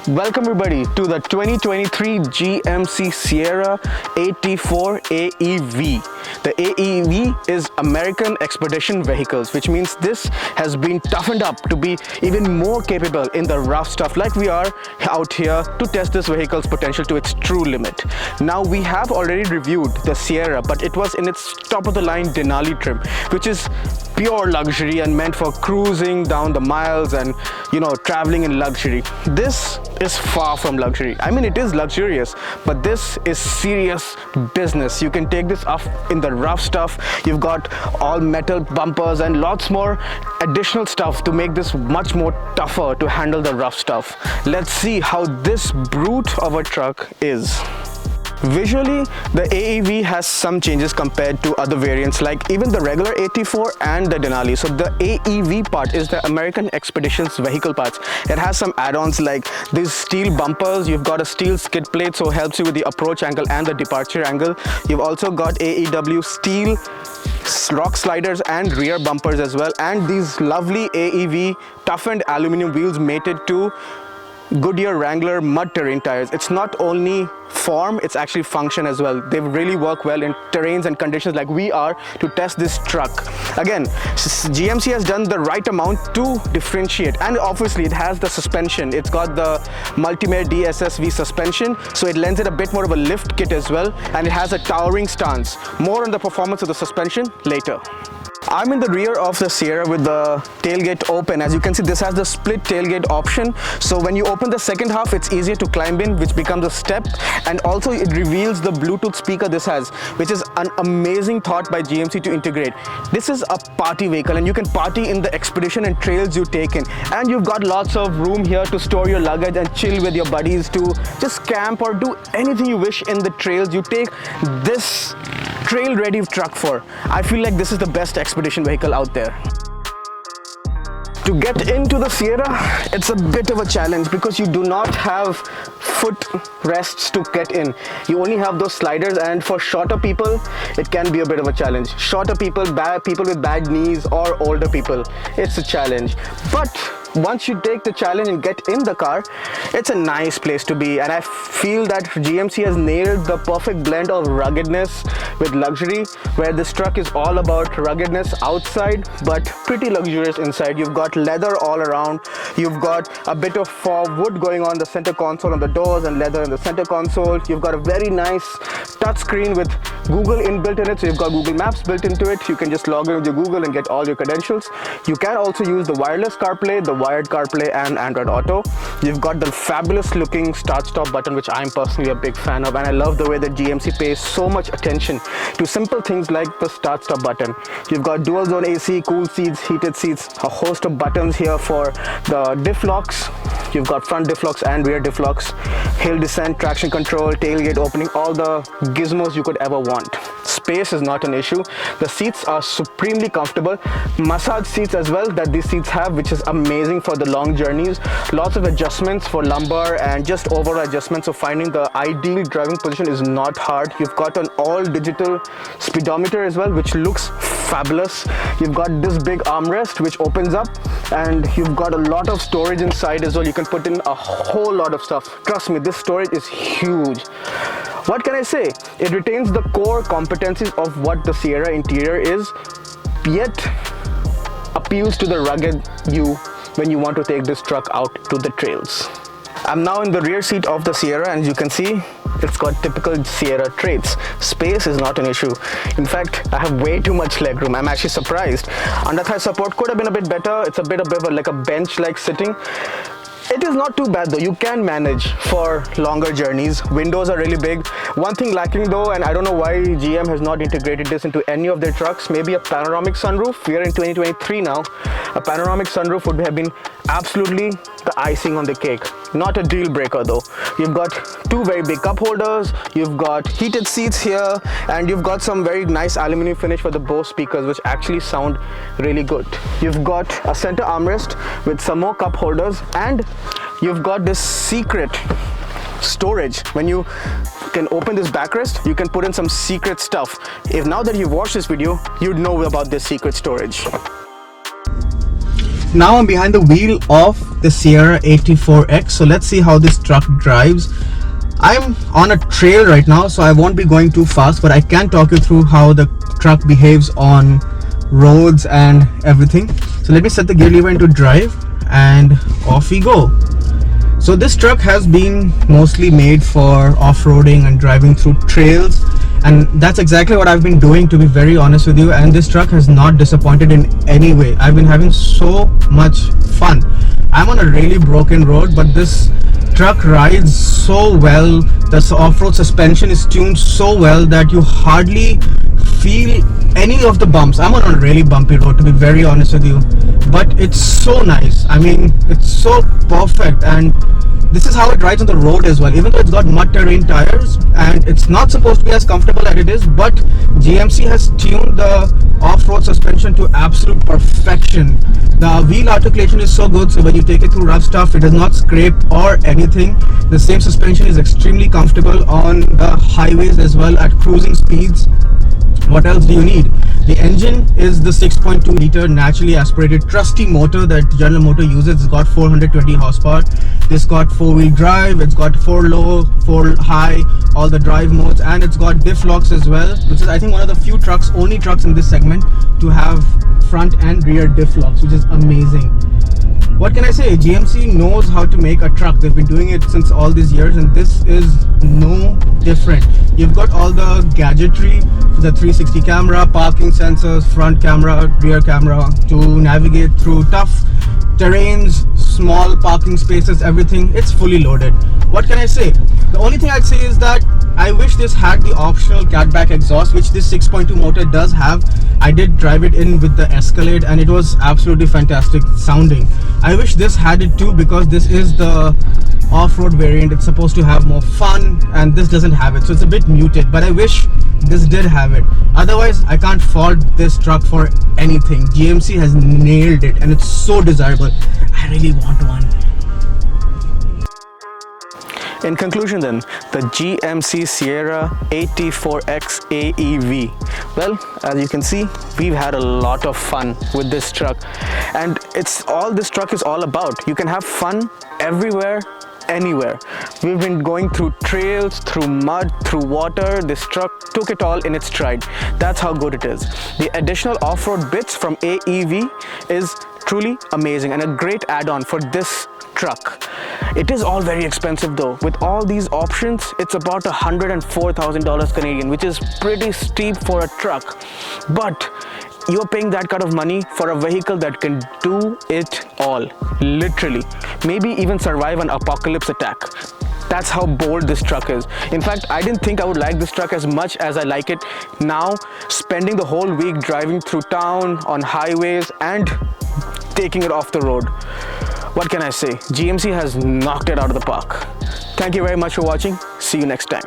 Welcome everybody to the 2023 GMC Sierra AT4 AEV. The AEV is American Expedition Vehicles, which means this has been toughened up to be even more capable in the rough stuff, like we are out here to test this vehicle's potential to its true limit. Now, we have already reviewed the Sierra, but it was in its top of the line Denali trim, which is pure luxury and meant for cruising down the miles and, you know, traveling in luxury. This is far from luxury. I mean, it is luxurious, but this is serious business. You can take this off in the rough stuff. You've got all metal bumpers and lots more additional stuff to make this much more tougher to handle the rough stuff. Let's see how this brute of a truck is. Visually, the AEV has some changes compared to other variants like even the regular AT4 and the Denali. So the AEV part is the American Expeditions vehicle parts. It has some add-ons like these steel bumpers. You've got a steel skid plate, so it helps you with the approach angle and the departure angle. You've also got AEW steel rock sliders and rear bumpers as well, and these lovely AEV toughened aluminum wheels mated to Goodyear Wrangler mud terrain tires. It's not only form, it's actually function as well. They really work well in terrains and conditions like we are to test this truck. Again, GMC has done the right amount to differentiate, and obviously it has the suspension. It's got the Multimare DSSV suspension, so it lends it a bit more of a lift kit as well, and it has a towering stance. More on the performance of the suspension later. I'm in the rear of the Sierra with the tailgate open. As you can see, this has the split tailgate option. So when you open the second half, it's easier to climb in, which becomes a step. And also it reveals the Bluetooth speaker this has, which is an amazing thought by GMC to integrate. This is a party vehicle and you can party in the expedition and trails you take in. And you've got lots of room here to store your luggage and chill with your buddies, to just camp or do anything you wish in the trails. You take this trail ready truck for. I feel like this is the best expedition vehicle out there. To get into the Sierra, it's a bit of a challenge because you do not have foot rests to get in. You only have those sliders, and for shorter people, it can be a bit of a challenge. Shorter people, people with bad knees or older people, it's a challenge. But once you take the challenge and get in the car, it's a nice place to be, and I feel that GMC has nailed the perfect blend of ruggedness with luxury, where this truck is all about ruggedness outside but pretty luxurious inside. You've got leather all around. You've got a bit of wood going on the center console on the doors and leather in the center console. You've got a very nice touchscreen with Google inbuilt in it, so you've got Google Maps built into it. You can just log in with your Google and get all your credentials. You can also use the wireless CarPlay, the wired CarPlay, and Android Auto. You've got the fabulous looking start-stop button, which I'm personally a big fan of, and I love the way that GMC pays so much attention to simple things like the start-stop button. You've got dual zone AC, cool seats, heated seats, a host of buttons here for the diff locks. You've got front diff locks and rear diff locks, hill descent, traction control, tailgate opening, all the gizmos you could ever want. Space is not an issue. The seats are supremely comfortable. Massage seats as well that these seats have, which is amazing for the long journeys. Lots of adjustments for lumbar and just overall adjustments, so finding the ideal driving position is not hard. You've got an all digital speedometer as well, which looks fabulous. You've got this big armrest which opens up, and you've got a lot of storage inside as well. You can put in a whole lot of stuff. Trust me, this storage is huge. What can I say? It retains the core competencies of what the Sierra interior is, yet appeals to the rugged you when you want to take this truck out to the trails. I'm now in the rear seat of the Sierra, and you can see it's got typical Sierra traits. Space is not an issue. In fact, I have way too much legroom. I'm actually surprised. Under thigh support could have been a bit better. It's a bit of like a bench-like sitting. It is not too bad though. You can manage for longer journeys. Windows are really big. One thing lacking though, and I don't know why GM has not integrated this into any of their trucks, maybe a panoramic sunroof. We are in 2023 now. A panoramic sunroof would have been absolutely the icing on the cake. Not a deal breaker though. You've got two very big cup holders, you've got heated seats here, and you've got some very nice aluminum finish for the Bose speakers, which actually sound really good. You've got a center armrest with some more cup holders, and you've got this secret storage. When you can open this backrest, you can put in some secret stuff. If now that you've watched this video, you'd know about this secret storage. Now I'm behind the wheel of the Sierra AT4X. So let's see how this truck drives. I'm on a trail right now, so I won't be going too fast, but I can talk you through how the truck behaves on roads and everything. So let me set the gear lever into drive and off we go. So this truck has been mostly made for off-roading and driving through trails, and that's exactly what I've been doing, to be very honest with you, and this truck has not disappointed in any way. I've been having so much fun. I'm on a really broken road, but this truck rides so well. The off-road suspension is tuned so well that you hardly feel any of the bumps. I'm on a really bumpy road, to be very honest with you, but it's so nice. I mean, it's so perfect, and this is how it rides on the road as well, even though it's got mud terrain tires and it's not supposed to be as comfortable as it is, but GMC has tuned the off-road suspension to absolute perfection. The wheel articulation is so good, so when you take it through rough stuff, it does not scrape or anything. The same suspension is extremely comfortable on the highways as well at cruising speeds. What else do you need? The engine is the 6.2 liter naturally aspirated trusty motor that General Motors uses. It's got 420 horsepower. This got 4-wheel drive, it's got 4 low, 4 high, all the drive modes, and it's got diff locks as well, which is I think one of the few trucks, only trucks in this segment to have front and rear diff locks, which is amazing. What can I say? GMC knows how to make a truck. They've been doing it since all these years, and this is no different. You've got all the gadgetry, the 360 camera, parking sensors, front camera, rear camera to navigate through tough terrains, small parking spaces, everything. It's fully loaded. What can I say? The only thing I'd say is that I wish this had the optional catback exhaust, which this 6.2 motor does have. I did drive it in with the Escalade and it was absolutely fantastic sounding. I wish this had it too, because this is the off-road variant. It's supposed to have more fun and this doesn't have it, so it's a bit muted, but I wish this did have it. Otherwise, I can't fault this truck for anything. GMC has nailed it and it's so desirable. I really want one. In conclusion then, the GMC Sierra AT4X AEV. Well, as you can see, we've had a lot of fun with this truck, and it's all this truck is all about. You can have fun everywhere, anywhere. We've been going through trails, through mud, through water. This truck took it all in its stride. That's how good it is. The additional off-road bits from AEV is truly amazing and a great add-on for this truck. It is all very expensive though. With all these options, it's about $104,000 Canadian, which is pretty steep for a truck. But you're paying that kind of money for a vehicle that can do it all, literally. Maybe even survive an apocalypse attack. That's how bold this truck is. In fact, I didn't think I would like this truck as much as I like it now, spending the whole week driving through town, on highways, and taking it off the road. What can I say? GMC has knocked it out of the park. Thank you very much for watching. See you next time.